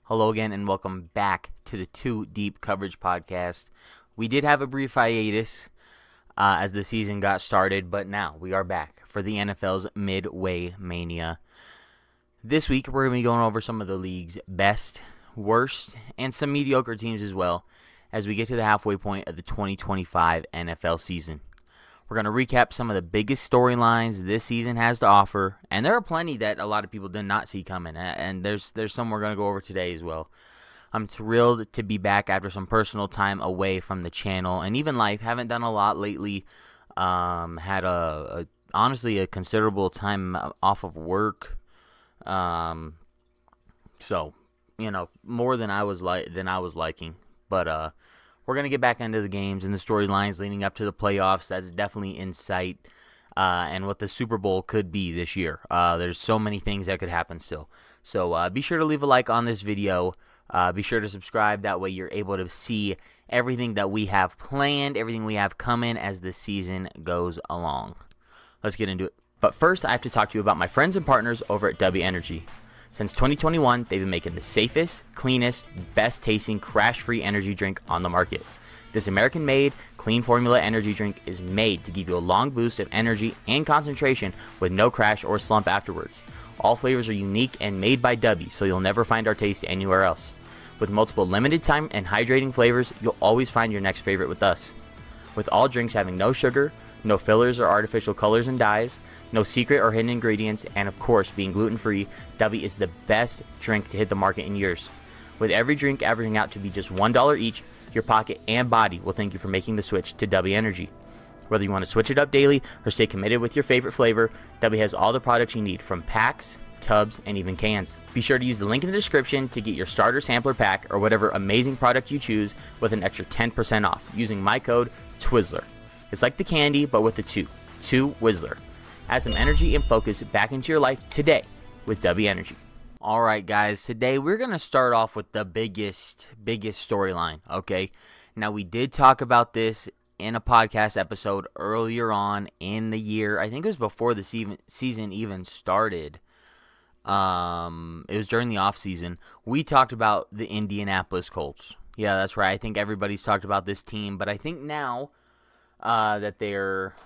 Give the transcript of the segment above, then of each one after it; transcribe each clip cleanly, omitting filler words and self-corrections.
Hello again and welcome back to the Too Deep Coverage Podcast. We did have a brief hiatus as the season got started, but now we are back for the NFL's Midway MANIA. This week we're going to be going over some of the league's best, worst, and some mediocre teams as well as we get to the halfway point of the 2025 NFL season. We're going to recap some of the biggest storylines this season has to offer, and there are plenty that a lot of people did not see coming, and there's some we're going to go over today as well. I'm thrilled to be back after some personal time away from the channel and even life. Haven't done a lot lately. Had honestly a considerable time off of work. So more than I was liking, but we're going to get back into the games and the storylines leading up to the playoffs. That's definitely in sight, and what the Super Bowl could be this year. There's so many things that could happen still. So be sure to leave a like on this video. Be sure to subscribe. That way you're able to see everything that we have planned, everything we have coming as the season goes along. Let's get into it. But first, I have to talk to you about my friends and partners over at W Energy. Since 2021, they've been making the safest, cleanest, best-tasting, crash-free energy drink on the market. This American-made, clean formula energy drink is made to give you a long boost of energy and concentration with no crash or slump afterwards. All flavors are unique and made by W, so you'll never find our taste anywhere else. With multiple limited-time and hydrating flavors, you'll always find your next favorite with us. With all drinks having no sugar, no fillers or artificial colors and dyes, no secret or hidden ingredients, and of course being gluten-free, W is the best drink to hit the market in years. With every drink averaging out to be just $1 each, your pocket and body will thank you for making the switch to W Energy. Whether you want to switch it up daily or stay committed with your favorite flavor, W has all the products you need from packs, tubs, and even cans. Be sure to use the link in the description to get your starter sampler pack or whatever amazing product you choose with an extra 10% off using my code TWIZZLER. It's like the candy, but with the two Whistler. Add some energy and focus back into your life today with W Energy. All right, guys. Today we're going to start off with the biggest storyline, okay? Now, we did talk about this in a podcast episode earlier on in the year. I think it was before the season even started. It was during the offseason. We talked about the Indianapolis Colts. Yeah, that's right. I think everybody's talked about this team, but I think now that they're,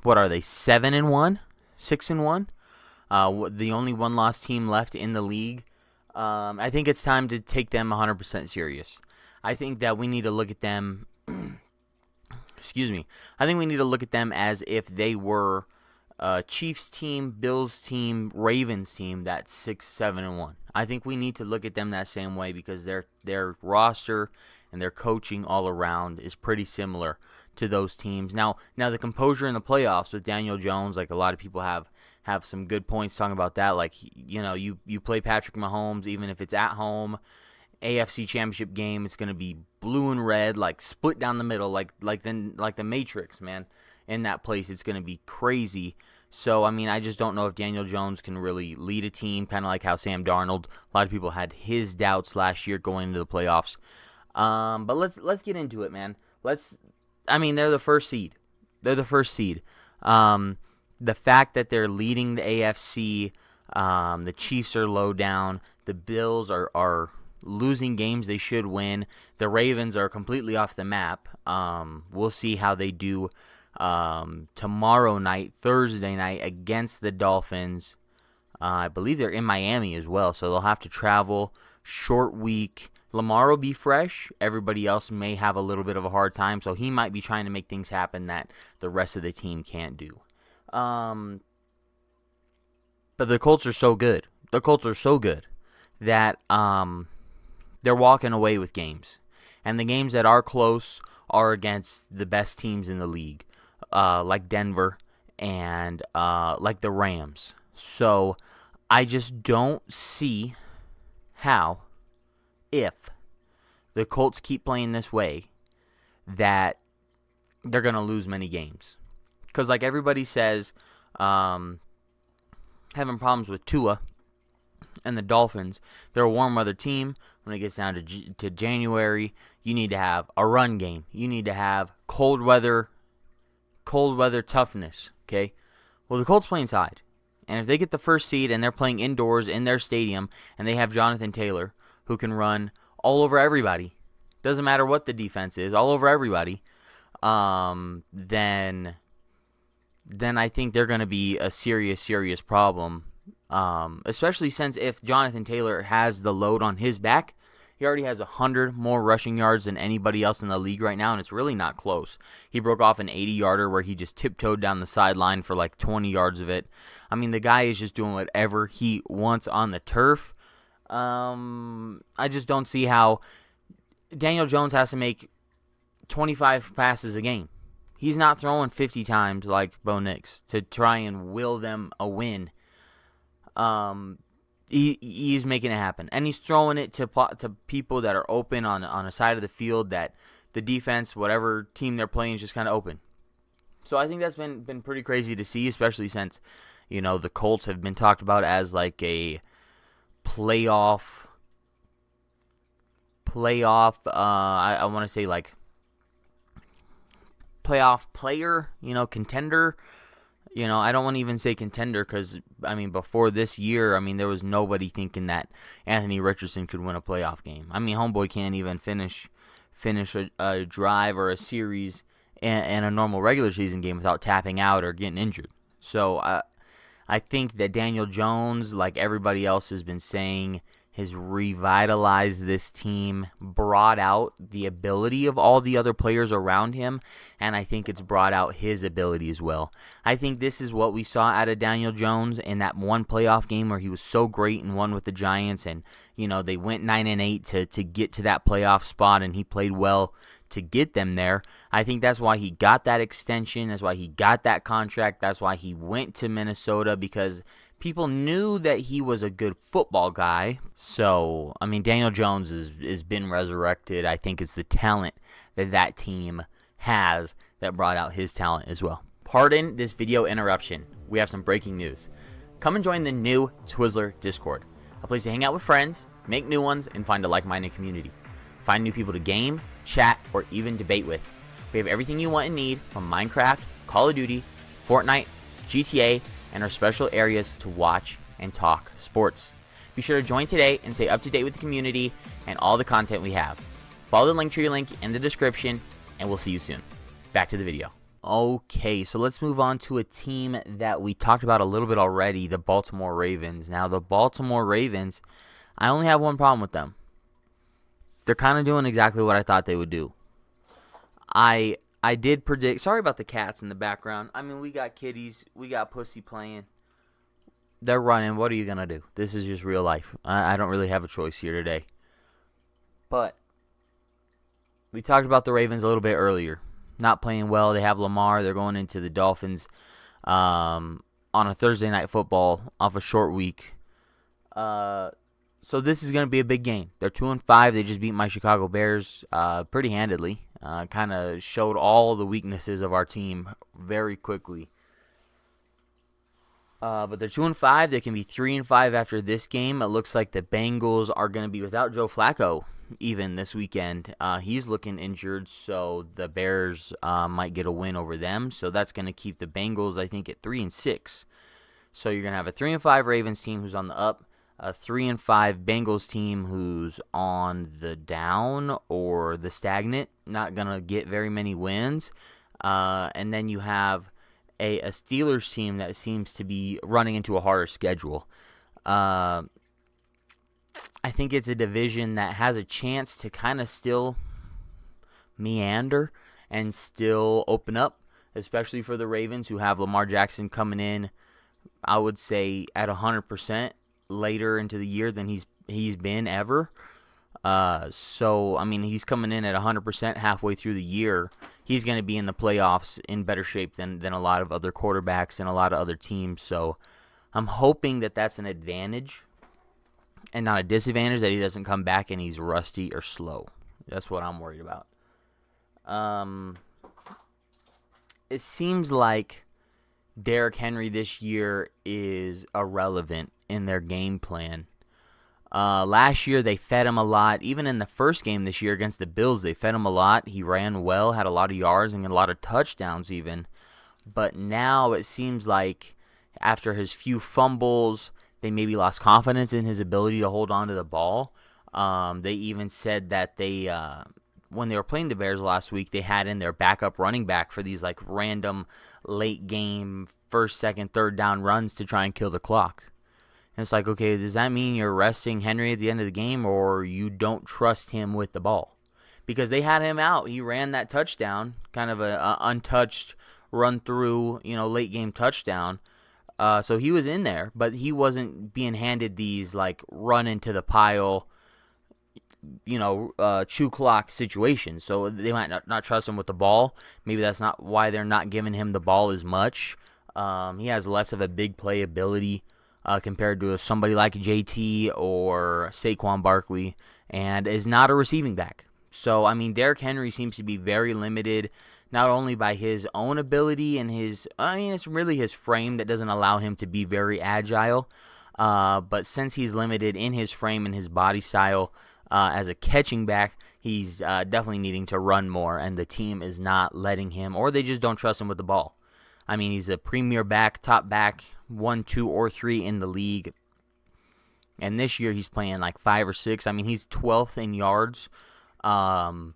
7-1, 6-1, the only one-loss team left in the league. I think it's time to take them 100% serious. I think that we need to look at them. Excuse me. I think we need to look at them as if they were Chiefs team, Bills team, Ravens team. That's 6-7-1. I think we need to look at them that same way because their roster and their coaching all around is pretty similar to those teams. Now the composure in the playoffs with Daniel Jones, like a lot of people have some good points talking about that. Like, you play Patrick Mahomes, even if it's at home, AFC Championship game, it's going to be blue and red, like split down the middle, like the Matrix, man. In that place, it's going to be crazy. So, I mean, I just don't know if Daniel Jones can really lead a team, kind of like how Sam Darnold, a lot of people had his doubts last year going into the playoffs. But let's get into it, man. They're the first seed. The fact that they're leading the AFC, the Chiefs are low down, the Bills are losing games they should win, the Ravens are completely off the map. We'll see how they do tomorrow night, Thursday night, against the Dolphins. I believe they're in Miami as well, so they'll have to travel. Short week. Lamar will be fresh. Everybody else may have a little bit of a hard time, so he might be trying to make things happen that the rest of the team can't do. But the Colts are so good. That they're walking away with games. And the games that are close are against the best teams in the league, like Denver and like the Rams. So I just don't see how, if the Colts keep playing this way, that they're going to lose many games. Because like everybody says, having problems with Tua and the Dolphins, they're a warm weather team. When it gets down to January, you need to have a run game. You need to have cold weather toughness, okay? Well, the Colts play inside. And if they get the first seed and they're playing indoors in their stadium and they have Jonathan Taylor, who can run all over everybody, doesn't matter what the defense is, all over everybody, then I think they're going to be a serious problem, especially since if Jonathan Taylor has the load on his back, he already has 100 more rushing yards than anybody else in the league right now, and it's really not close. He broke off an 80-yarder where he just tiptoed down the sideline for like 20 yards of it. I mean, the guy is just doing whatever he wants on the turf. I just don't see how Daniel Jones has to make 25 passes a game. He's not throwing 50 times like Bo Nix to try and will them a win. He's making it happen, and he's throwing it to people that are open on a side of the field that the defense, whatever team they're playing, is just kind of open. So I think that's been pretty crazy to see, especially since, you know, the Colts have been talked about as like a playoff. I want to say like playoff player, you know, contender. You know, I don't want to even say contender because, I mean, before this year, I mean, there was nobody thinking that Anthony Richardson could win a playoff game. I mean, homeboy can't even finish a drive or a series in a normal regular season game without tapping out or getting injured. So I think that Daniel Jones, like everybody else has been saying, has revitalized this team, brought out the ability of all the other players around him, and I think it's brought out his ability as well. I think this is what we saw out of Daniel Jones in that one playoff game where he was so great and won with the Giants, and, you know, they went 9-8 to get to that playoff spot, and he played well to get them there. I think that's why he got that extension. That's why he got that contract. That's why he went to Minnesota, because people knew that he was a good football guy. So, I mean, Daniel Jones has been resurrected. I think it's the talent that team has that brought out his talent as well. Pardon this video interruption. We have some breaking news. Come and join the new Twizzler Discord, a place to hang out with friends, make new ones, and find a like-minded community. Find new people to game, chat, or even debate with. We have everything you want and need from Minecraft, Call of Duty, Fortnite, GTA, and our special areas to watch and talk sports. Be sure to join today and stay up to date with the community and all the content we have. Follow the Linktree link in the description, and we'll see you soon. Back to the video. Okay, so let's move on to a team that we talked about a little bit already, the Baltimore Ravens. Now, the Baltimore Ravens, I only have one problem with them. They're kind of doing exactly what I thought they would do. I did predict. Sorry about the cats in the background. I mean, we got kitties. We got pussy playing. They're running. What are you going to do? This is just real life. I don't really have a choice here today. But we talked about the Ravens a little bit earlier. Not playing well. They have Lamar. They're going into the Dolphins on a Thursday night football off a short week. So this is going to be a big game. They're 2-5. They just beat my Chicago Bears pretty handedly. Kind of showed all the weaknesses of our team very quickly. But they're 2-5. They can be 3-5 after this game. It looks like the Bengals are going to be without Joe Flacco even this weekend. He's looking injured, so the Bears might get a win over them. So that's going to keep the Bengals, I think, at 3-6. So you're going to have a 3-5 Ravens team who's on the up, a 3-5 Bengals team who's on the down or the stagnant, not going to get very many wins. And then you have a Steelers team that seems to be running into a harder schedule. I think it's a division that has a chance to kind of still meander and still open up, especially for the Ravens, who have Lamar Jackson coming in, I would say, at 100%. Later into the year than he's been ever. So, I mean, he's coming in at 100% halfway through the year. He's going to be in the playoffs in better shape than a lot of other quarterbacks and a lot of other teams. So, I'm hoping that that's an advantage and not a disadvantage, that he doesn't come back and he's rusty or slow. That's what I'm worried about. It seems like Derrick Henry this year is irrelevant in their game plan. Last year they fed him a lot. Even in the first game this year against the Bills, they fed him a lot. He ran well, had a lot of yards, and a lot of touchdowns even. But now it seems like after his few fumbles, they maybe lost confidence in his ability to hold on to the ball. They even said that when they were playing the Bears last week, they had in their backup running back for these like random late game first, second, third down runs to try and kill the clock. And it's like, okay, does that mean you're resting Henry at the end of the game, or you don't trust him with the ball? Because they had him out. He ran that touchdown, kind of a untouched run through, late game touchdown. So he was in there, but he wasn't being handed these like run into the pile, chew clock situations. So they might not trust him with the ball. Maybe that's not why they're not giving him the ball as much. He has less of a big play ability compared to somebody like JT or Saquon Barkley, and is not a receiving back. So, I mean, Derrick Henry seems to be very limited, not only by his own ability and it's really his frame that doesn't allow him to be very agile, but since he's limited in his frame and his body style as a catching back, he's definitely needing to run more, and the team is not letting him, or they just don't trust him with the ball. I mean, he's a premier back, top back, 1, 2, or 3 in the league, and this year he's playing like 5 or 6. I mean, he's 12th in yards, behind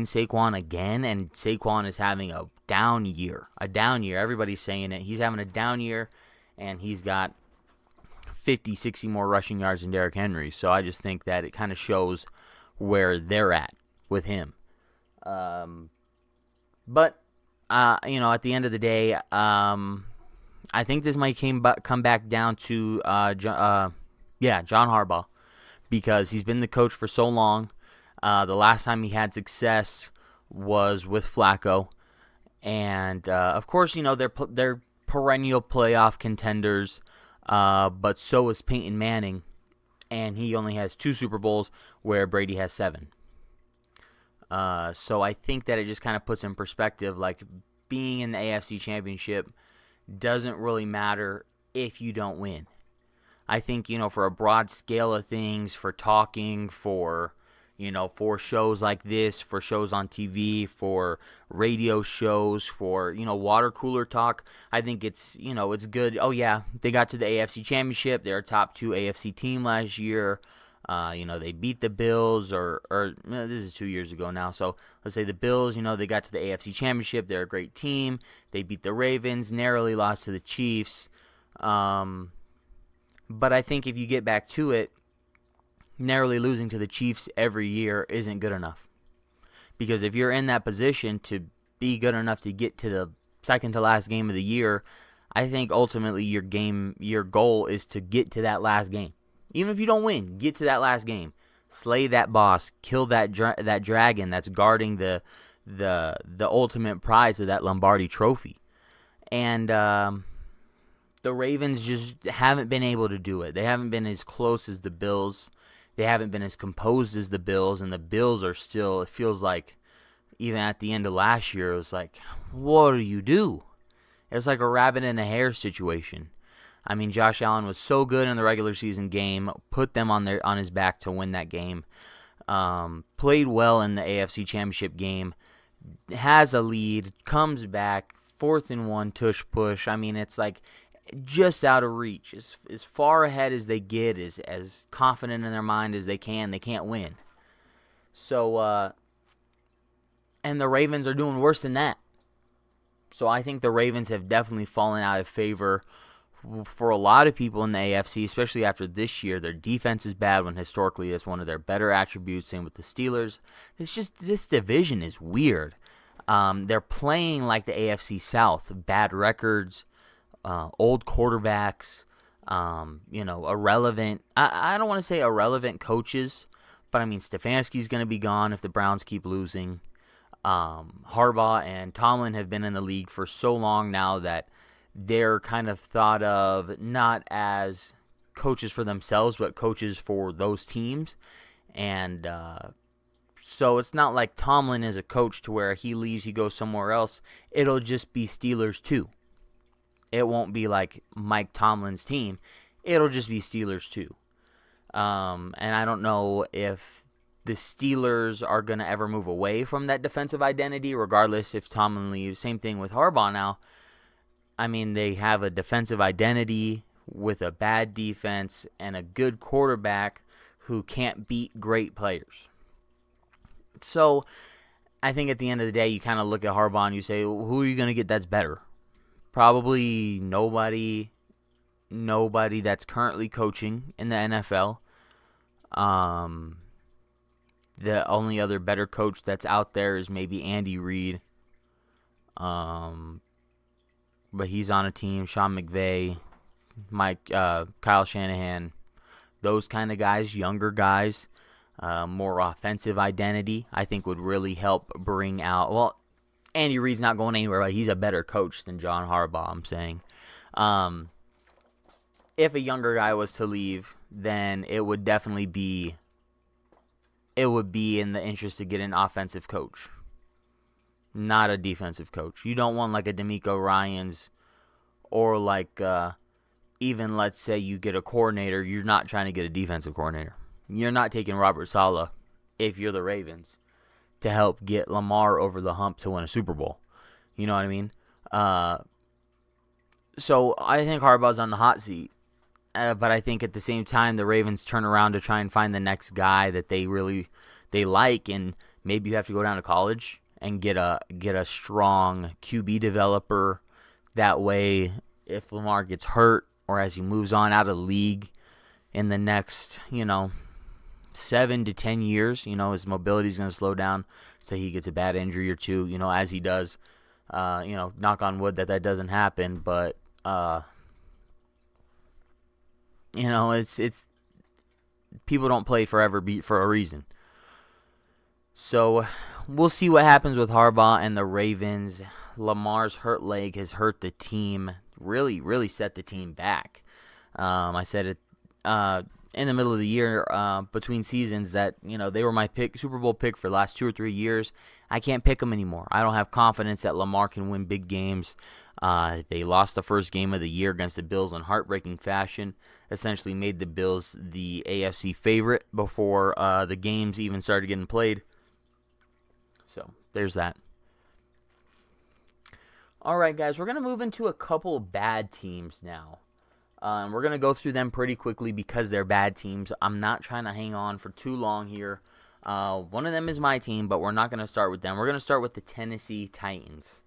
Saquon again, and Saquon is having a down year. Everybody's saying it. He's having a down year, and he's got 50, 60 more rushing yards than Derrick Henry. So I just think that it kind of shows where they're at with him. But at the end of the day, I think this might come back down to John Harbaugh, because he's been the coach for so long. The last time he had success was with Flacco, and of course, they're perennial playoff contenders, but so is Peyton Manning, and he only has 2 Super Bowls where Brady has 7. So I think that it just kind of puts in perspective, like, being in the AFC Championship doesn't really matter if you don't win. I think, for a broad scale of things, for talking, for shows like this, for shows on TV, for radio shows, for, water cooler talk, I think it's, it's good. Oh, yeah, they got to the AFC Championship. They're a top 2 AFC team last year. They beat the Bills, or this is 2 years ago now. So let's say the Bills, they got to the AFC Championship. They're a great team. They beat the Ravens, narrowly lost to the Chiefs. But I think if you get back to it, narrowly losing to the Chiefs every year isn't good enough. Because if you're in that position to be good enough to get to the second to last game of the year, I think ultimately your goal is to get to that last game. Even if you don't win, get to that last game. Slay that boss, kill that dragon that's guarding the ultimate prize of that Lombardi trophy. And the Ravens just haven't been able to do it. They haven't been as close as the Bills. They haven't been as composed as the Bills, and the Bills are still, it feels like, even at the end of last year, it was like, what do you do? It's like a rabbit in a hare situation. I mean, Josh Allen was so good in the regular season game, put them on his back to win that game, played well in the AFC Championship game, has a lead, comes back, 4th and 1, tush push. I mean, it's like just out of reach. As far ahead as they get, as confident in their mind as they can't win. So, and the Ravens are doing worse than that. So I think the Ravens have definitely fallen out of favor for a lot of people in the AFC, especially after this year. Their defense is bad when historically it's one of their better attributes. Same with the Steelers. It's just, this division is weird. They're playing like the AFC South. Bad records, old quarterbacks, irrelevant. I don't want to say irrelevant coaches, but I mean, Stefanski's going to be gone if the Browns keep losing. Harbaugh and Tomlin have been in the league for so long now that they're kind of thought of not as coaches for themselves, but coaches for those teams. And so it's not like Tomlin is a coach to where he leaves, he goes somewhere else. It'll just be Steelers too. It won't be like Mike Tomlin's team. It'll just be Steelers too. And I don't know if the Steelers are going to ever move away from that defensive identity, regardless if Tomlin leaves. Same thing with Harbaugh now. I mean, they have a defensive identity with a bad defense and a good quarterback who can't beat great players. So I think at the end of the day, you kind of look at Harbaugh and you say, well, who are you going to get that's better? Probably nobody that's currently coaching in the NFL. The only other better coach that's out there is maybe Andy Reid. But he's on a team. Sean McVay, Kyle Shanahan, those kind of guys, younger guys, more offensive identity, I think would really help bring out. Well, Andy Reid's not going anywhere, but he's a better coach than John Harbaugh, I'm saying. If a younger guy was to leave, then it would definitely be in the interest to get an offensive coach, not a defensive coach. You don't want like a DeMeco Ryans or like even let's say you get a coordinator. You're not trying to get a defensive coordinator. You're not taking Robert Saleh if you're the Ravens to help get Lamar over the hump to win a Super Bowl. You know what I mean? So I think Harbaugh's on the hot seat. But I think at the same time, the Ravens turn around to try and find the next guy that they like, and maybe you have to go down to college and get a strong QB developer. That way, if Lamar gets hurt or as he moves on out of the league in the next, 7 to 10 years, his mobility is going to slow down. Say he gets a bad injury or two, as he does. Knock on wood that doesn't happen, but. It's people don't play forever for a reason. So we'll see what happens with Harbaugh and the Ravens. Lamar's hurt leg has hurt the team, really, really set the team back. I said it in the middle of the year between seasons that, they were my Super Bowl pick for the last 2 or 3 years. I can't pick them anymore. I don't have confidence that Lamar can win big games. They lost the first game of the year against the Bills in heartbreaking fashion. Essentially made the Bills the AFC favorite before the games even started getting played. So, there's that. All right, guys, we're going to move into a couple bad teams now. We're going to go through them pretty quickly because they're bad teams. I'm not trying to hang on for too long here. One of them is my team, but we're not going to start with them. We're going to start with the Tennessee Titans.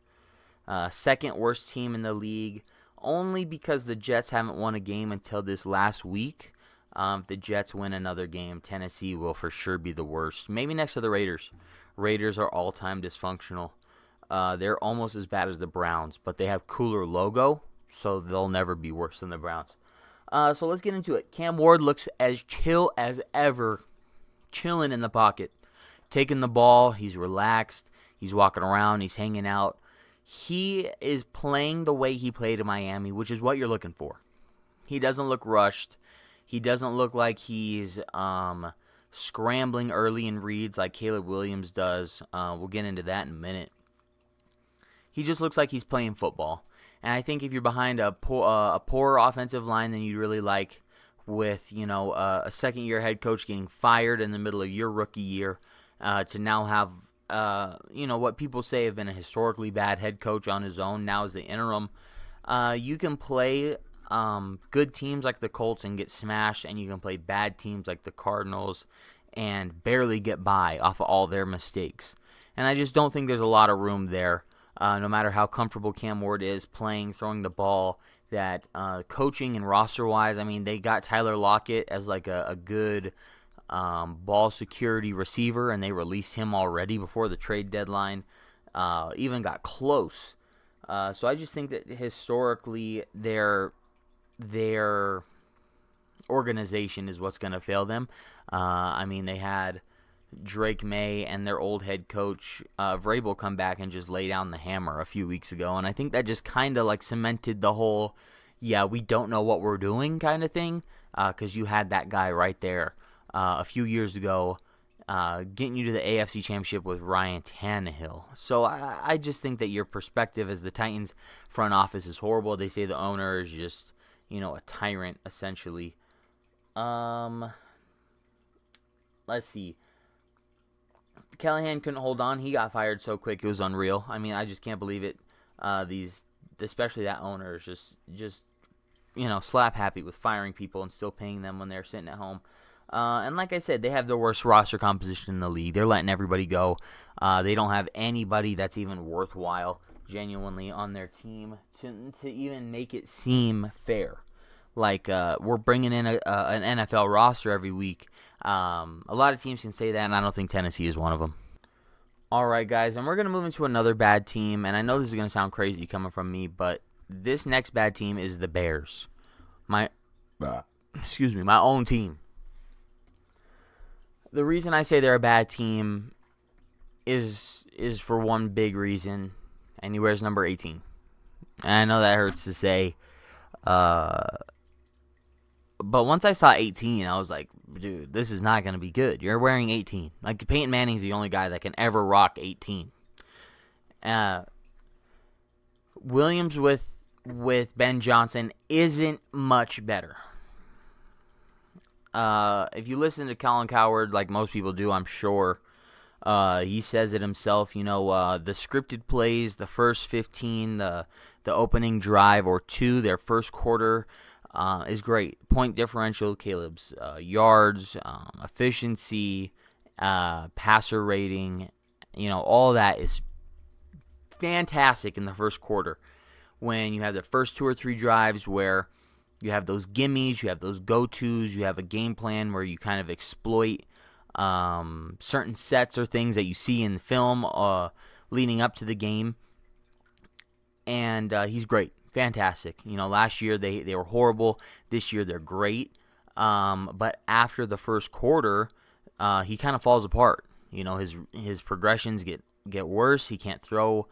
Second worst team in the league, only because the Jets haven't won a game until this last week. If the Jets win another game, Tennessee will for sure be the worst. Maybe next to the Raiders. Raiders are all-time dysfunctional. They're almost as bad as the Browns, but they have cooler logo, so they'll never be worse than the Browns. So let's get into it. Cam Ward looks as chill as ever, chilling in the pocket. Taking the ball, he's relaxed, he's walking around, he's hanging out. He is playing the way he played in Miami, which is what you're looking for. He doesn't look rushed. He doesn't look like he's scrambling early in reads like Caleb Williams does. We'll get into that in a minute. He just looks like he's playing football. And I think if you're behind a poor offensive line than you'd really like, with a second-year head coach getting fired in the middle of your rookie year, to now have what people say have been a historically bad head coach on his own, now as the interim. You can play good teams like the Colts and get smashed, and you can play bad teams like the Cardinals and barely get by off of all their mistakes. And I just don't think there's a lot of room there, no matter how comfortable Cam Ward is playing, throwing the ball, that coaching and roster-wise, I mean, they got Tyler Lockett as like a good ball security receiver, and they released him already before the trade deadline. Even got close. So I just think that historically their organization is what's going to fail them. I mean, they had Drake May and their old head coach Vrabel come back and just lay down the hammer a few weeks ago, and I think that just kind of like cemented the whole, we don't know what we're doing kind of thing, because you had that guy right there a few years ago getting you to the AFC Championship with Ryan Tannehill. So I just think that your perspective as the Titans front office is horrible. They say the owner is just, a tyrant, essentially. Let's see. Callahan couldn't hold on. He got fired so quick. It was unreal. I mean, I just can't believe it. Especially that owner is just slap happy with firing people and still paying them when they're sitting at home. And like I said, they have the worst roster composition in the league. They're letting everybody go. They don't have anybody that's even worthwhile genuinely on their team to even make it seem fair. Like, we're bringing in an NFL roster every week. A lot of teams can say that, and I don't think Tennessee is one of them. All right, guys, and we're going to move into another bad team, and I know this is going to sound crazy coming from me, but this next bad team is the Bears. My own team. The reason I say they're a bad team is for one big reason, and he wears number 18. And I know that hurts to say, but once I saw 18, I was like, dude, this is not going to be good. You're wearing 18. Like, Peyton Manning's the only guy that can ever rock 18. Williams with Ben Johnson isn't much better. If you listen to Colin Cowherd, like most people do, I'm sure, he says it himself, the scripted plays, the first 15, the opening drive or two, their first quarter, is great. Point differential, Caleb's yards, efficiency, passer rating, all that is fantastic in the first quarter. When you have the first 2 or 3 drives where you have those gimmies, you have those go-tos, you have a game plan where you kind of exploit certain sets or things that you see in the film leading up to the game. And he's great. Fantastic. Last year they were horrible. This year they're great. But after the first quarter, he kind of falls apart. His progressions get worse. He can't throw.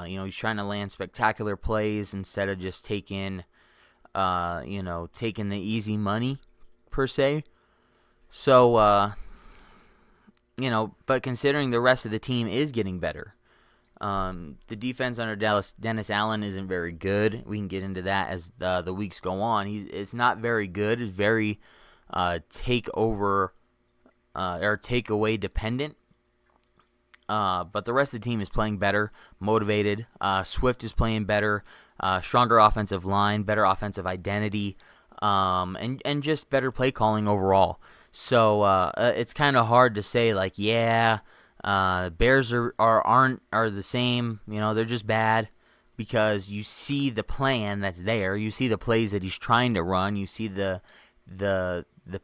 He's trying to land spectacular plays instead of just taking the easy money per se. So, but considering the rest of the team is getting better. The defense under Dennis Allen isn't very good. We can get into that as the weeks go on. It's not very good. It's very takeaway dependent. But the rest of the team is playing better, motivated. Swift is playing better, stronger offensive line, better offensive identity, and just better play calling overall. So it's kind of hard to say Bears are the same. They're just bad because you see the plan that's there. You see the plays that he's trying to run. You see the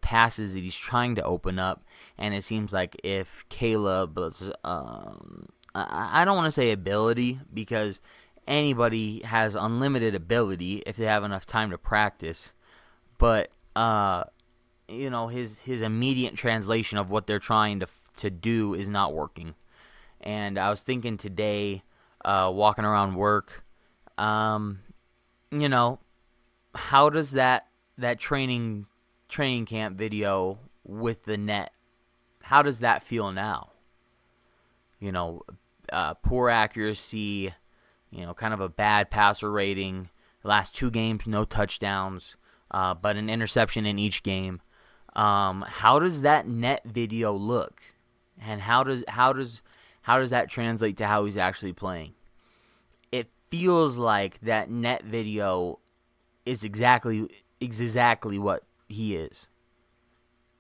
passes that he's trying to open up. And it seems like if Caleb was, I don't want to say ability because anybody has unlimited ability if they have enough time to practice. But, his immediate translation of what they're trying to do is not working. And I was thinking today, walking around work, how does that training camp video with the net, how does that feel now? Poor accuracy, kind of a bad passer rating. The last 2 games, no touchdowns, but an interception in each game. How does that net video look? And how does that translate to how he's actually playing? It feels like that net video is exactly what he is.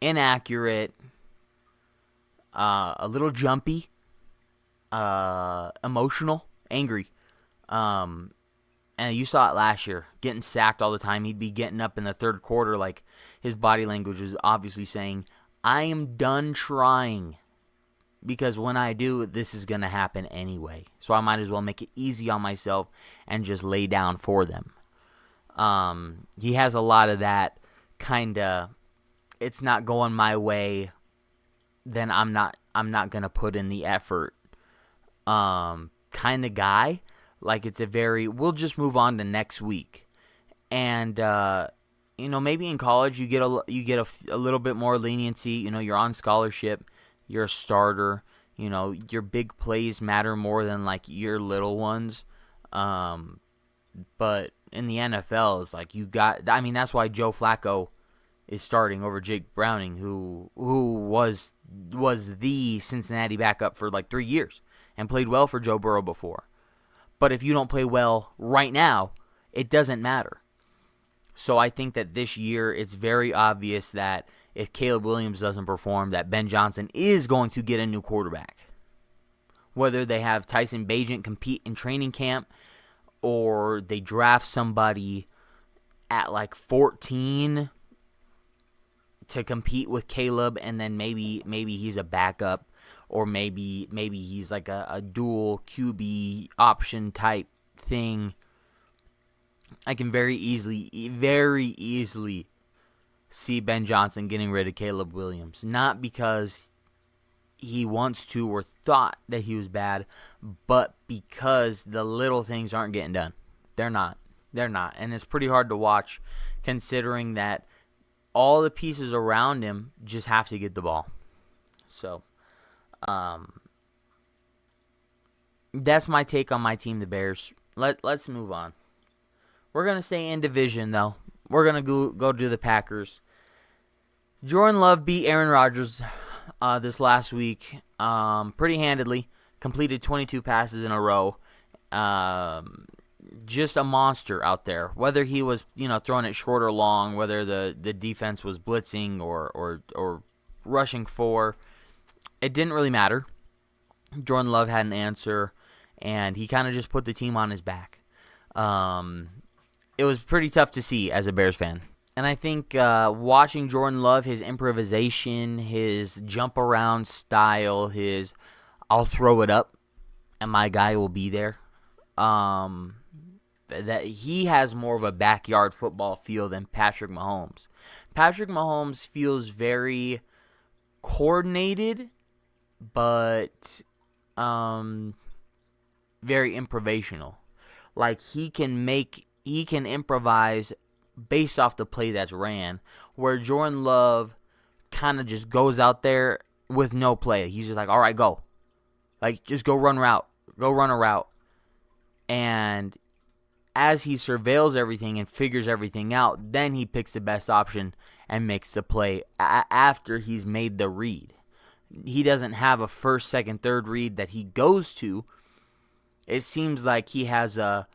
Inaccurate, a little jumpy, emotional, angry. And you saw it last year, getting sacked all the time. He'd be getting up in the third quarter like his body language was obviously saying, I am done trying because when I do, this is going to happen anyway. So I might as well make it easy on myself and just lay down for them. He has a lot of that kind of, it's not going my way, then I'm not going to put in the effort kind of guy. Like it's a very, we'll just move on to next week. And, maybe in college you get a little bit more leniency. You're on scholarship, you're a starter. Your big plays matter more than like your little ones. But in the NFL, it's like that's why Joe Flacco is starting over Jake Browning, who was the Cincinnati backup for like 3 years and played well for Joe Burrow before. But if you don't play well right now, it doesn't matter. So I think that this year it's very obvious that if Caleb Williams doesn't perform, that Ben Johnson is going to get a new quarterback. Whether they have Tyson Bagent compete in training camp or they draft somebody at like 14 to compete with Caleb, and then maybe he's a backup, or maybe he's like a dual QB option type thing. I can very easily see Ben Johnson getting rid of Caleb Williams. Not because he wants to or thought that he was bad, but because the little things aren't getting done. They're not. And it's pretty hard to watch considering that all the pieces around him just have to get the ball. So, that's my take on my team, the Bears. Let's move on. We're going to stay in division, though. We're going to go do the Packers. Jordan Love beat Aaron Rodgers this last week pretty handedly. Completed 22 passes in a row. Just a monster out there. Whether he was, throwing it short or long, whether the defense was blitzing or rushing for, it didn't really matter. Jordan Love had an answer, and he kind of just put the team on his back. It was pretty tough to see as a Bears fan. And I think watching Jordan Love, his improvisation, his jump around style, his I'll throw it up and my guy will be there, that he has more of a backyard football feel than Patrick Mahomes. Patrick Mahomes feels very coordinated, but very improvisational. Like he can improvise based off the play that's ran, where Jordan Love kind of just goes out there with no play. He's just like, all right, go. Like, just go run a route. And as he surveils everything and figures everything out, then he picks the best option and makes the play after he's made the read. He doesn't have a first, second, third read that he goes to. It seems like he has an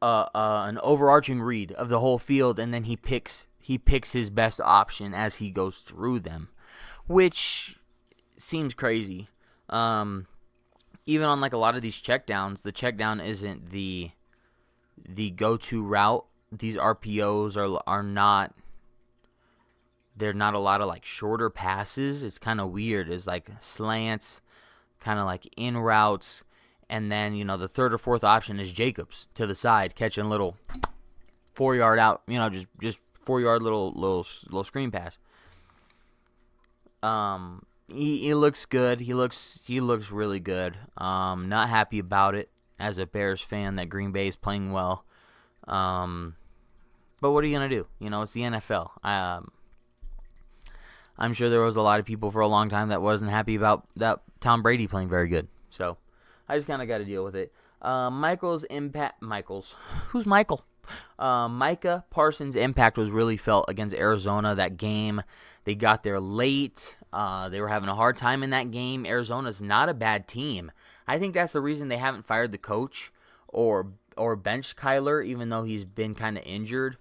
overarching read of the whole field, and then he picks his best option as he goes through them, which seems crazy. Even on like a lot of these checkdowns, the checkdown isn't the go-to route. These RPOs are not. They're not a lot of like shorter passes. It's kind of weird. It's like slants, kind of like in routes. And then, the third or fourth option is Jacobs to the side, catching a little 4-yard out, just 4-yard little screen pass. He looks good. He looks really good. Not happy about it as a Bears fan that Green Bay is playing well. But what are you gonna do? It's the NFL. I'm sure there was a lot of people for a long time that wasn't happy about that Tom Brady playing very good. So I just kind of got to deal with it. Who's Michael? Micah Parsons' impact was really felt against Arizona that game. They got there late. They were having a hard time in that game. Arizona's not a bad team. I think that's the reason they haven't fired the coach or benched Kyler, even though he's been kind of injured.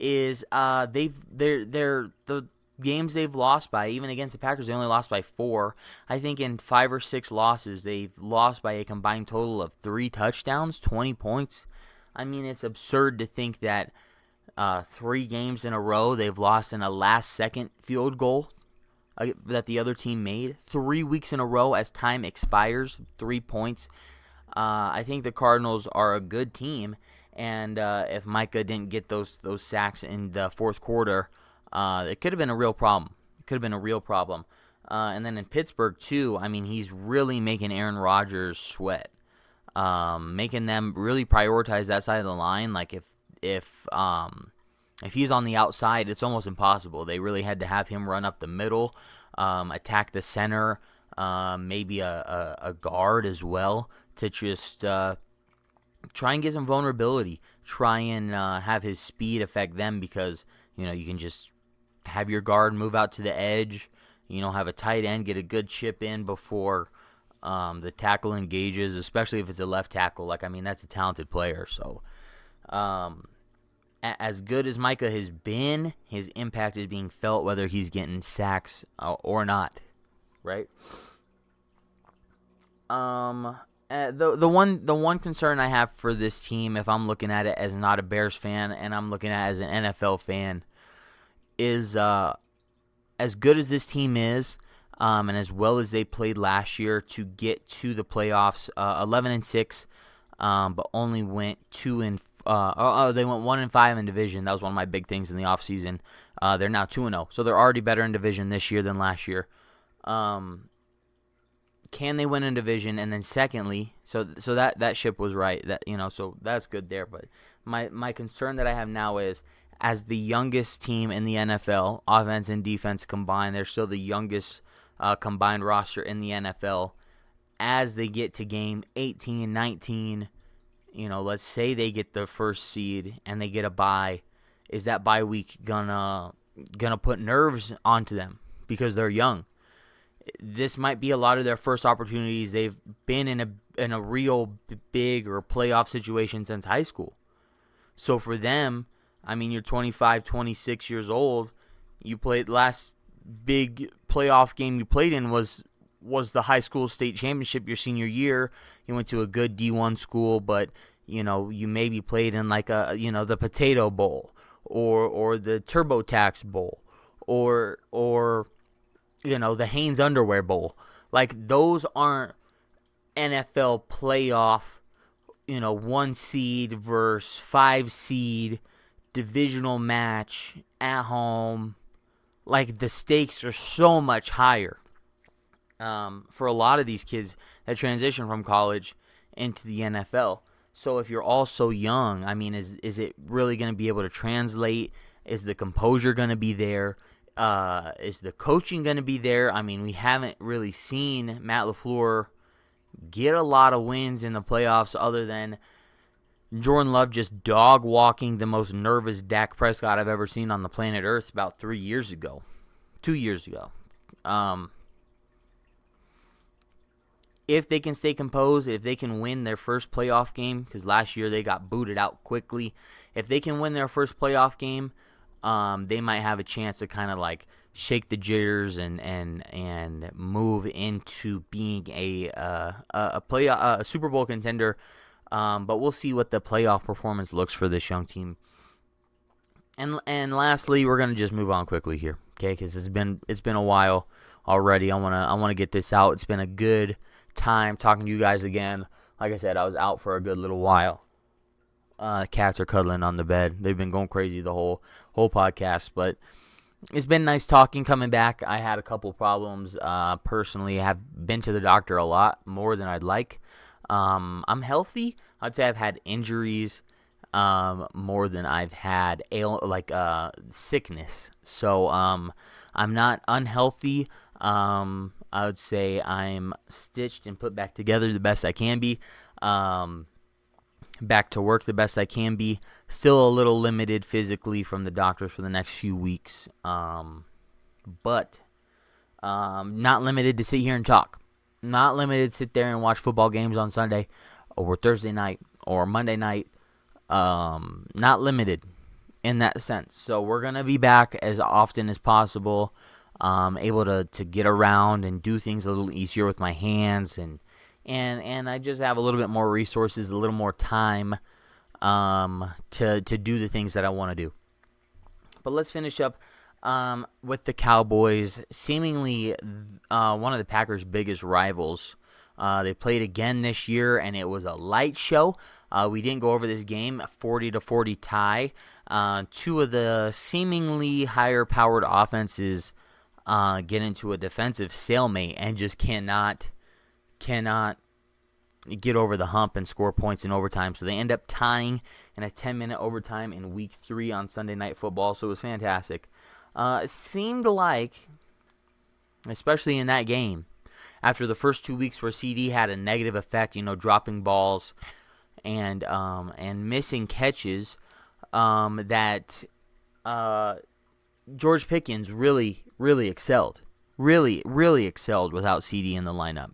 Is the games they've lost by, even against the Packers, they only lost by 4. I think in 5 or 6 losses, they've lost by a combined total of 3 touchdowns, 20 points. I mean, it's absurd to think that 3 games in a row they've lost in a last-second field goal that the other team made. 3 weeks in a row as time expires, 3 points. I think the Cardinals are a good team, and if Micah didn't get those sacks in the fourth quarter, it could have been a real problem. And then in Pittsburgh, too, I mean, he's really making Aaron Rodgers sweat. Making them really prioritize that side of the line. Like, if he's on the outside, it's almost impossible. They really had to have him run up the middle, attack the center, maybe a guard as well, to just try and get some vulnerability. Try and have his speed affect them, because, you can just have your guard move out to the edge, have a tight end, get a good chip in before the tackle engages, especially if it's a left tackle. That's a talented player. So as good as Micah has been, his impact is being felt whether he's getting sacks or not, right? The one concern I have for this team, if I'm looking at it as not a Bears fan and I'm looking at it as an NFL fan, is as good as this team is, and as well as they played last year to get to the playoffs, 11-6, but only went 2-4. They went 1-5 in division. That was one of my big things in the offseason. They're now 2-0, so they're already better in division this year than last year. Can they win in division? And then secondly, so that ship was right. So that's good there. But my concern that I have now is, as the youngest team in the NFL, offense and defense combined, they're still the youngest combined roster in the NFL. As they get to game 18, 19, let's say they get the first seed and they get a bye, is that bye week gonna put nerves onto them because they're young? This might be a lot of their first opportunities. They've been in a real big or playoff situation since high school. So for them, I mean, you're 25, 26 years old. You played last big playoff game you played in was the high school state championship your senior year. You went to a good D1 school, but you maybe played in like the Potato Bowl or the TurboTax Bowl or the Hanes Underwear Bowl. Like, those aren't NFL playoff, 1 seed versus 5 seed divisional match at home. Like, the stakes are so much higher for a lot of these kids that transition from college into the NFL. So if you're all so young, I mean, is it really going to be able to translate? Is the composure going to be there? Is the coaching going to be there? I mean, we haven't really seen Matt LaFleur get a lot of wins in the playoffs other than Jordan Love just dog-walking the most nervous Dak Prescott I've ever seen on the planet Earth about 2 years ago. If they can stay composed, if they can win their first playoff game, because last year they got booted out quickly, if they can win their first playoff game, they might have a chance to kind of like shake the jitters and move into being a Super Bowl contender. But we'll see what the playoff performance looks for this young team. And lastly, we're gonna just move on quickly here, okay? Because it's been a while already. I wanna get this out. It's been a good time talking to you guys again. Like I said, I was out for a good little while. Cats are cuddling on the bed. They've been going crazy the whole podcast, but it's been nice talking, coming back. I had a couple problems personally. I have been to the doctor a lot, more than I'd like. I'm healthy. I'd say I've had injuries more than I've had sickness. So I'm not unhealthy. I would say I'm stitched and put back together the best I can be. Back to work the best I can be. Still a little limited physically from the doctors for the next few weeks. But not limited to sit here and talk. Not limited to sit there and watch football games on Sunday or Thursday night or Monday night. Not limited in that sense. So we're going to be back as often as possible. Able to get around and do things a little easier with my hands, and I just have a little bit more resources, a little more time to do the things that I want to do. But let's finish up with the Cowboys, seemingly one of the Packers' biggest rivals. They played again this year, and it was a light show. We didn't go over this game, a 40-40 tie. Two of the seemingly higher-powered offenses get into a defensive stalemate and just cannot get over the hump and score points in overtime. So they end up tying in a 10-minute overtime in Week 3 on Sunday Night Football. So it was fantastic. It seemed like, especially in that game, after the first 2 weeks where CD had a negative effect, dropping balls and missing catches, that George Pickens really excelled. Really excelled without CD in the lineup.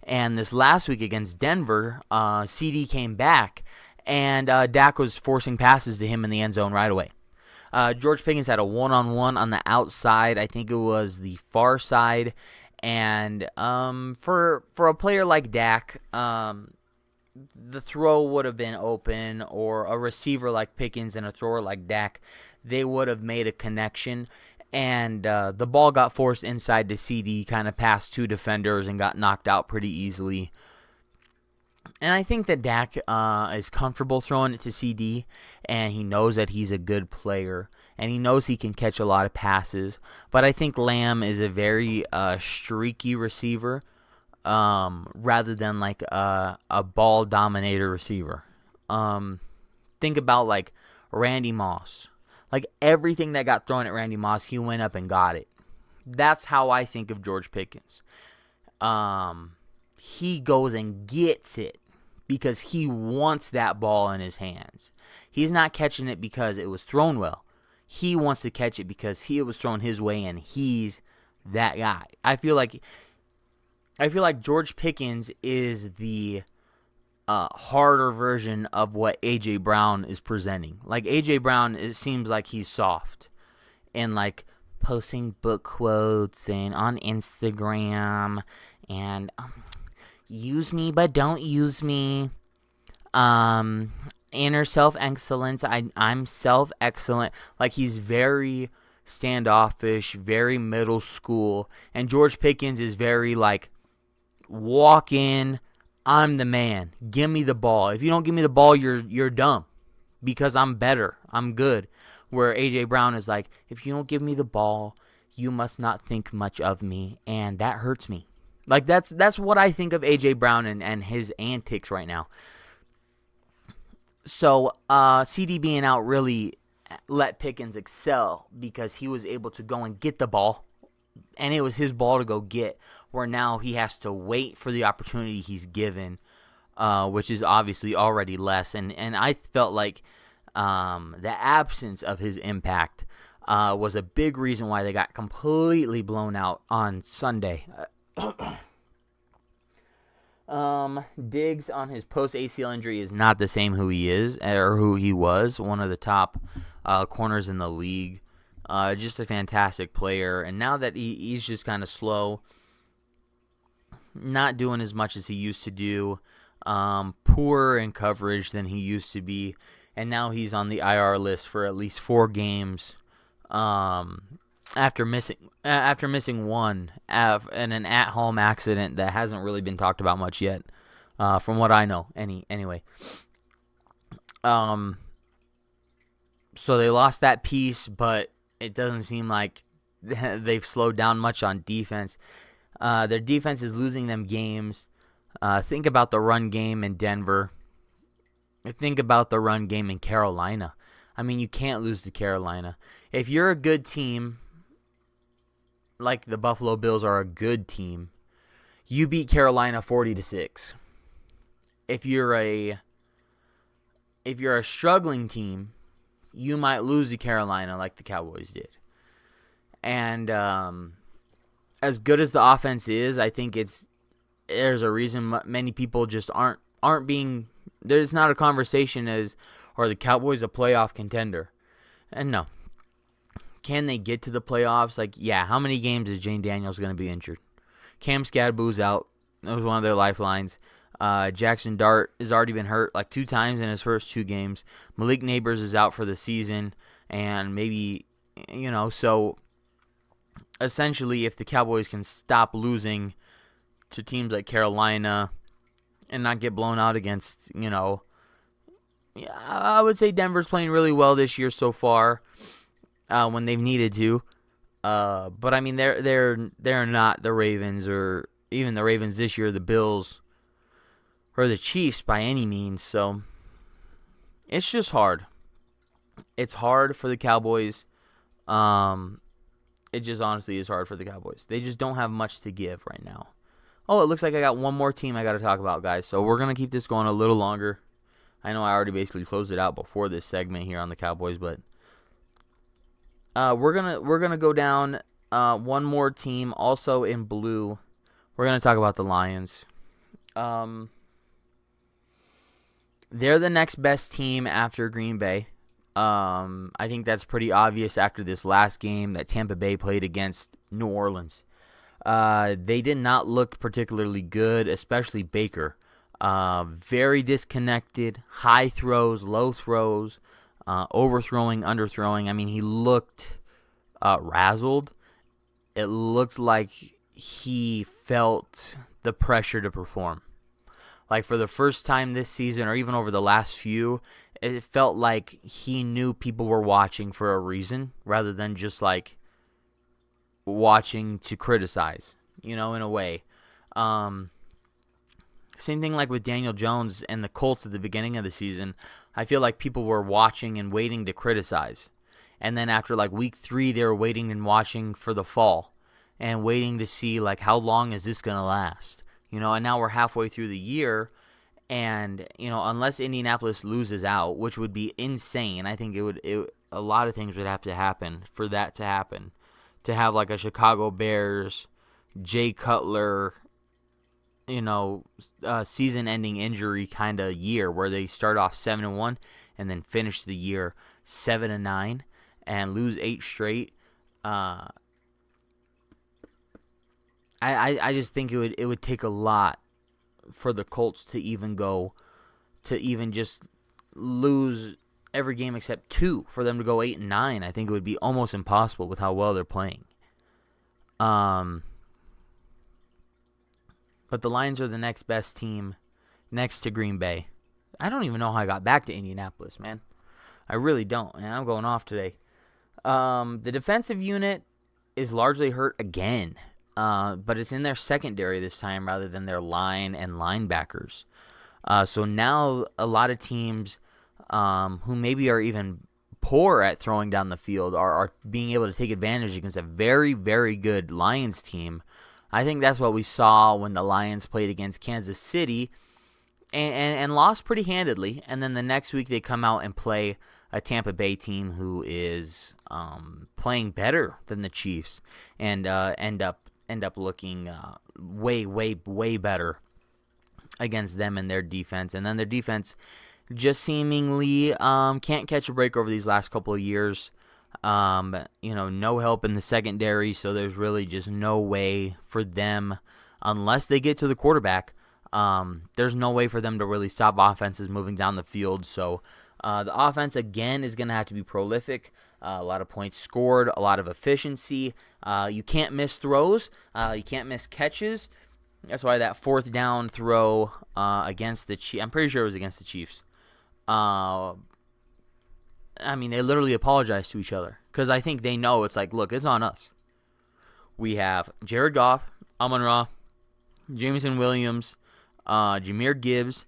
And this last week against Denver, CD came back and Dak was forcing passes to him in the end zone right away. George Pickens had a one-on-one on the outside. I think it was the far side. And for a player like Dak, the throw would have been open, or a receiver like Pickens and a thrower like Dak, they would have made a connection. And the ball got forced inside to CD, kind of past two defenders, and got knocked out pretty easily. And I think that Dak is comfortable throwing it to CD, and he knows that he's a good player, and he knows he can catch a lot of passes. But I think Lamb is a very streaky receiver, rather than like a ball dominator receiver. Think about like Randy Moss. Like everything that got thrown at Randy Moss, he went up and got it. That's how I think of George Pickens. He goes and gets it because he wants that ball in his hands. He's not catching it because it was thrown well. He wants to catch it because it was thrown his way, and he's that guy. I feel like George Pickens is the harder version of what A.J. Brown is presenting. Like A.J. Brown, it seems like he's soft and like posting book quotes and on Instagram and use me but don't use me. Inner self-excellence. I'm self-excellent. Like he's very standoffish, very middle school. And George Pickens is very like, walk in, I'm the man. Give me the ball. If you don't give me the ball, you're dumb. Because I'm better. I'm good. Where A.J. Brown is like, if you don't give me the ball, you must not think much of me. And that hurts me. Like that's what I think of A.J. Brown and his antics right now. So CD being out really let Pickens excel because he was able to go and get the ball. And it was his ball to go get, where now he has to wait for the opportunity he's given, which is obviously already less. And I felt like the absence of his impact was a big reason why they got completely blown out on Sunday. Diggs on his post-ACL injury is not the same who he is, or who he was, one of the top corners in the league. Just a fantastic player, and now that he's just kind of slow, not doing as much as he used to do, poorer in coverage than he used to be, and now he's on the IR list for at least 4 games, after missing one in an at-home accident that hasn't really been talked about much yet, from what I know. Anyway. So they lost that piece, but it doesn't seem like they've slowed down much on defense. Their defense is losing them games. Think about the run game in Denver. Think about the run game in Carolina. I mean, you can't lose to Carolina. If you're a good team, like the Buffalo Bills are a good team, you beat Carolina 40-6. If you're a struggling team, you might lose to Carolina like the Cowboys did. And as good as the offense is, I think there's a reason many people just aren't being. There's not a conversation as, are the Cowboys a playoff contender? And no. Can they get to the playoffs? Like, yeah, how many games is Jane Daniels going to be injured? Cam Skadaboo's out. That was one of their lifelines. Jackson Dart has already been hurt like 2 times in his first 2 games. Malik Neighbors is out for the season. And maybe, so essentially if the Cowboys can stop losing to teams like Carolina and not get blown out against, I would say Denver's playing really well this year so far. When they've needed to, but I mean they're not the Ravens, or even the Ravens this year, the Bills, or the Chiefs by any means. So it's just hard. It's hard for the Cowboys. It just honestly is hard for the Cowboys. They just don't have much to give right now. Oh, it looks like I got one more team I got to talk about, guys. So we're gonna keep this going a little longer. I know I already basically closed it out before this segment here on the Cowboys, but. We're gonna go down one more team, also in blue. We're gonna talk about the Lions. They're the next best team after Green Bay. I think that's pretty obvious after this last game that Tampa Bay played against New Orleans. They did not look particularly good, especially Baker. Very disconnected, high throws, low throws, overthrowing, underthrowing. I mean, he looked razzled. It looked like he felt the pressure to perform. Like for the first time this season, or even over the last few, it felt like he knew people were watching for a reason rather than just like watching to criticize, in a way. Same thing like with Daniel Jones and the Colts at the beginning of the season. I feel like people were watching and waiting to criticize. And then after like week 3, they were waiting and watching for the fall and waiting to see like how long is this going to last. And now we're halfway through the year, and unless Indianapolis loses out, which would be insane, I think a lot of things would have to happen for that to happen. To have like a Chicago Bears, Jay Cutler, season-ending injury kind of year where they start off 7-1 and then finish the year 7-9 and lose 8 straight. I just think it would take a lot for the Colts to even just lose every game except 2 for them to go 8-9. I think it would be almost impossible with how well they're playing. But the Lions are the next best team next to Green Bay. I don't even know how I got back to Indianapolis, man. I really don't, and I'm going off today. The defensive unit is largely hurt again. But it's in their secondary this time rather than their line and linebackers. So now a lot of teams who maybe are even poor at throwing down the field are being able to take advantage against a very, very good Lions team. I think that's what we saw when the Lions played against Kansas City and lost pretty handedly. And then the next week they come out and play a Tampa Bay team who is playing better than the Chiefs and end up looking way better against them and their defense. And then their defense just seemingly can't catch a break over these last couple of years. No help in the secondary, so there's really just no way for them, unless they get to the quarterback, there's no way for them to really stop offenses moving down the field. So the offense, again, is going to have to be prolific. A lot of points scored, a lot of efficiency. You can't miss throws. You can't miss catches. That's why that 4th down throw against the Chiefs, I'm pretty sure it was against the Chiefs. They literally apologized to each other because I think they know it's like, look, it's on us. We have Jared Goff, Amon-Ra, Jameson Williams, Jahmyr Gibbs,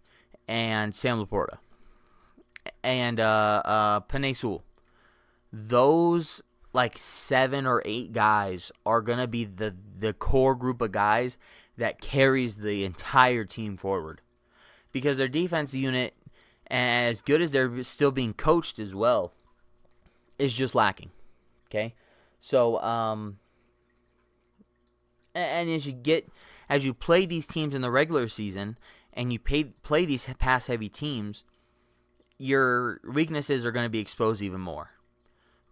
and Sam Laporta, and Penei Sewell. Those like 7 or 8 guys are going to be the core group of guys that carries the entire team forward because their defense unit, as good as they're still being coached as well, is just lacking. Okay? So, and as you play these teams in the regular season and you play these pass-heavy teams, your weaknesses are going to be exposed even more.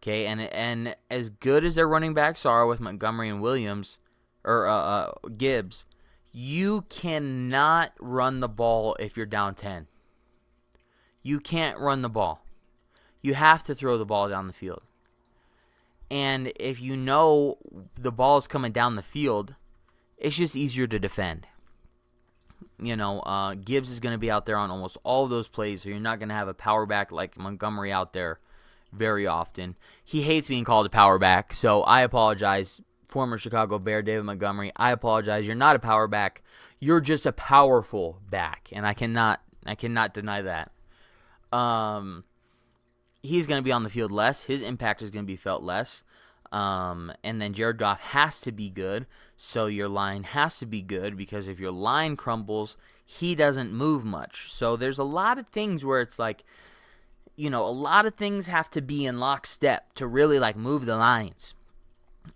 Okay, and as good as their running backs are with Montgomery and Williams, or Gibbs, you cannot run the ball if you're down 10. You can't run the ball. You have to throw the ball down the field. And if you know the ball is coming down the field, it's just easier to defend. Gibbs is going to be out there on almost all of those plays, so you're not going to have a power back like Montgomery out there very often. He hates being called a power back, so I apologize, former Chicago Bear David Montgomery. I apologize. You're not a power back. You're just a powerful back, and I cannot deny that. He's going to be on the field less. His impact is going to be felt less. And then Jared Goff has to be good, so your line has to be good, because if your line crumbles, he doesn't move much. So there's a lot of things where it's like, a lot of things have to be in lockstep to really like move the Lions.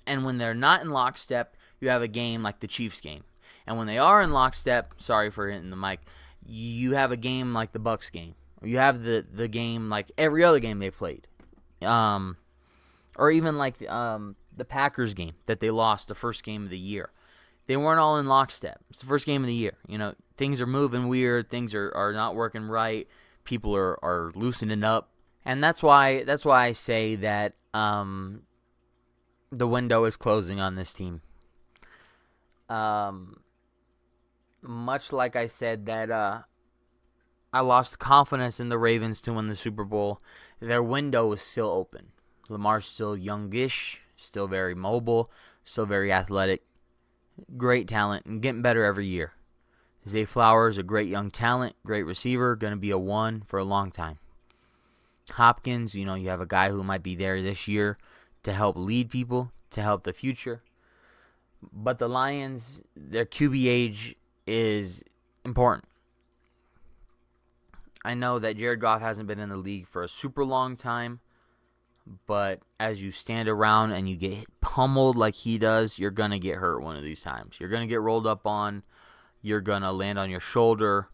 And when they're not in lockstep, you have a game like the Chiefs game. And when they are in lockstep, sorry for hitting the mic, you have a game like the Bucs game You have the game like every other game they've played. Or even like the Packers game that they lost the first game of the year. They weren't all in lockstep. It's the first game of the year. Things are moving weird. Things are not working right. People are loosening up. And that's why I say that the window is closing on this team. Much like I said that I lost confidence in the Ravens to win the Super Bowl, their window is still open. Lamar's still youngish, still very mobile, still very athletic, great talent, and getting better every year. Zay Flowers, a great young talent, great receiver, going to be a 1 for a long time. Hopkins, you have a guy who might be there this year to help lead people, to help the future. But the Lions, their QB age is important. I know that Jared Goff hasn't been in the league for a super long time, but as you stand around and you get pummeled like he does, you're going to get hurt one of these times. You're going to get rolled up on. You're going to land on your shoulder.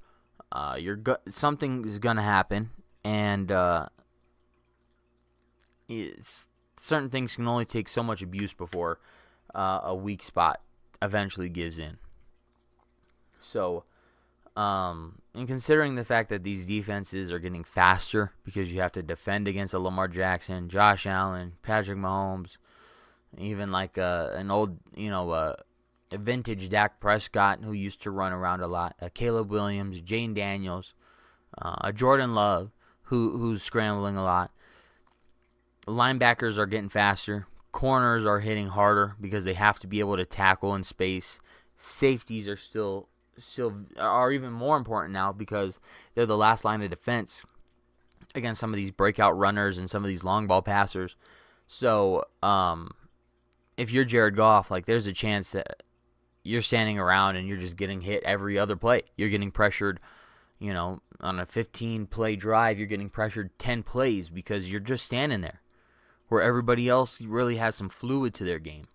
Something is going to happen, and certain things can only take so much abuse before a weak spot eventually gives in. So, and considering the fact that these defenses are getting faster because you have to defend against a Lamar Jackson, Josh Allen, Patrick Mahomes, even like an old, a vintage Dak Prescott who used to run around a lot, Caleb Williams, Jane Daniels, a Jordan Love who's scrambling a lot. Linebackers are getting faster. Corners are hitting harder because they have to be able to tackle in space. Safeties are still are even more important now because they're the last line of defense against some of these breakout runners and some of these long ball passers. So if you're Jared Goff, like there's a chance that you're standing around and you're just getting hit every other play. You're getting pressured, on a 15-play drive, you're getting pressured 10 plays because you're just standing there where everybody else really has some fluid to their game.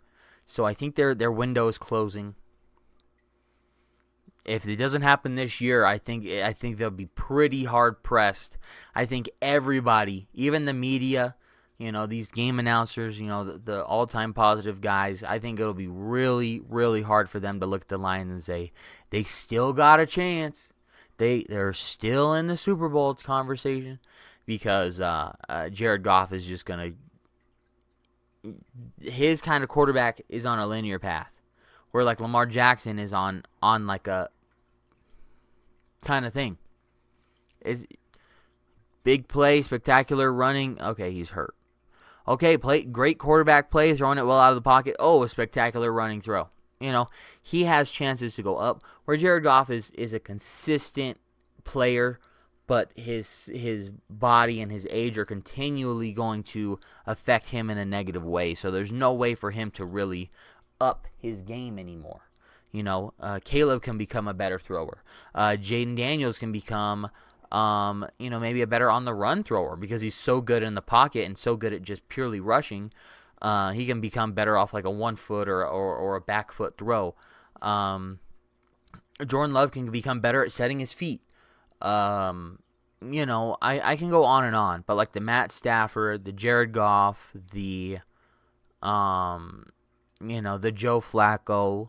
So I think their window is closing. If it doesn't happen this year, I think they'll be pretty hard pressed. I think everybody, even the media, these game announcers, the all-time positive guys, I think it'll be really, really hard for them to look at the Lions and say they still got a chance. They're still in the Super Bowl conversation because Jared Goff is just gonna. His kind of quarterback is on a linear path, where like Lamar Jackson is on like a kind of thing. Is big play, spectacular running. Okay, he's hurt. Okay, great quarterback play, throwing it well out of the pocket. Oh, a spectacular running throw. He has chances to go up. Where Jared Goff is a consistent player, but his body and his age are continually going to affect him in a negative way. So there's no way for him to really up his game anymore. Caleb can become a better thrower. Jaden Daniels can become, maybe a better on-the-run thrower because he's so good in the pocket and so good at just purely rushing. He can become better off like a 1-foot or a back foot throw. Jordan Love can become better at setting his feet. I can go on and on, but like the Matt Stafford, the Jared Goff, the Joe Flacco,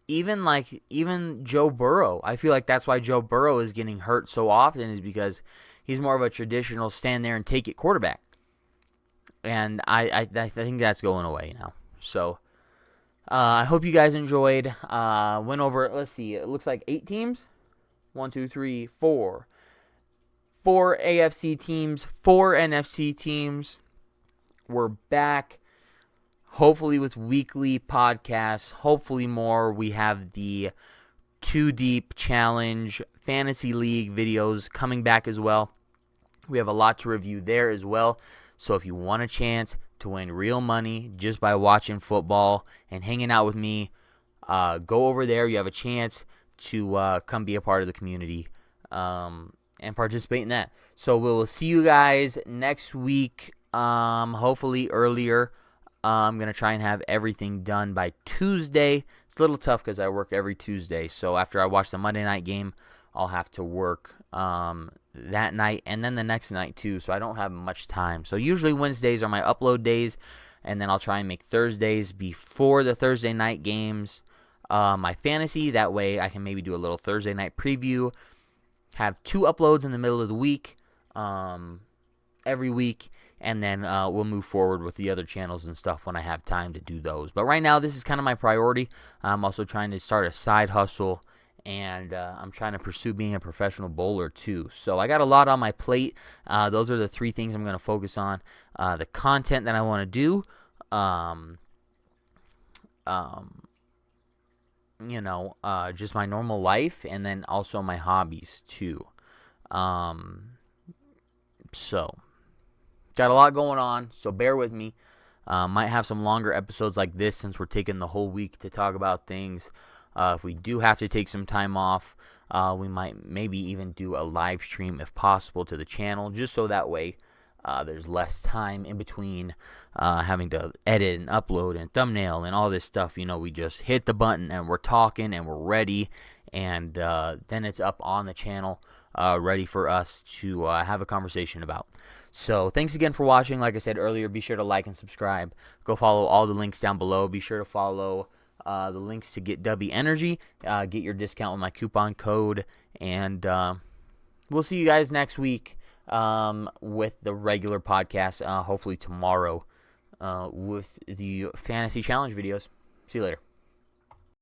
even Joe Burrow. I feel like that's why Joe Burrow is getting hurt so often is because he's more of a traditional stand there and take it quarterback. And I think that's going away now. So I hope you guys enjoyed. Went over, let's see, it looks like 8 teams. 1, 2, 3, 4. 4 AFC teams, 4 NFC teams. We're back, hopefully with weekly podcasts. Hopefully more. We have the 2 Deep Challenge Fantasy League videos coming back as well. We have a lot to review there as well. So if you want a chance to win real money just by watching football and hanging out with me, go over there. You have a chance to come be a part of the community and participate in that. So we'll see you guys next week, hopefully earlier. I'm going to try and have everything done by Tuesday. It's a little tough because I work every Tuesday. So after I watch the Monday night game I'll have to work that night and then the next night too, so I don't have much time. So usually Wednesdays are my upload days, and then I'll try and make Thursdays before the Thursday night games my fantasy. That way I can maybe do a little Thursday night preview, have 2 uploads in the middle of the week every week, and then we'll move forward with the other channels and stuff when I have time to do those. But right now, this is kind of my priority. I'm also trying to start a side hustle, and I'm trying to pursue being a professional bowler too. So I got a lot on my plate. Those are the 3 things I'm going to focus on. The content that I want to do, just my normal life, and then also my hobbies too. So got a lot going on, so bear with me. Might have some longer episodes like this since we're taking the whole week to talk about things. If we do have to take some time off, we might maybe even do a live stream if possible to the channel, just so that way there's less time in between having to edit and upload and thumbnail and all this stuff. We just hit the button and we're talking and we're ready, and then it's up on the channel ready for us to have a conversation about. So thanks again for watching. Like I said earlier, be sure to like and subscribe. Go follow all the links down below. Be sure to follow the links to get W Energy. Get your discount with my coupon code. And we'll see you guys next week with the regular podcast. Hopefully tomorrow with the Fantasy Challenge videos. See you later.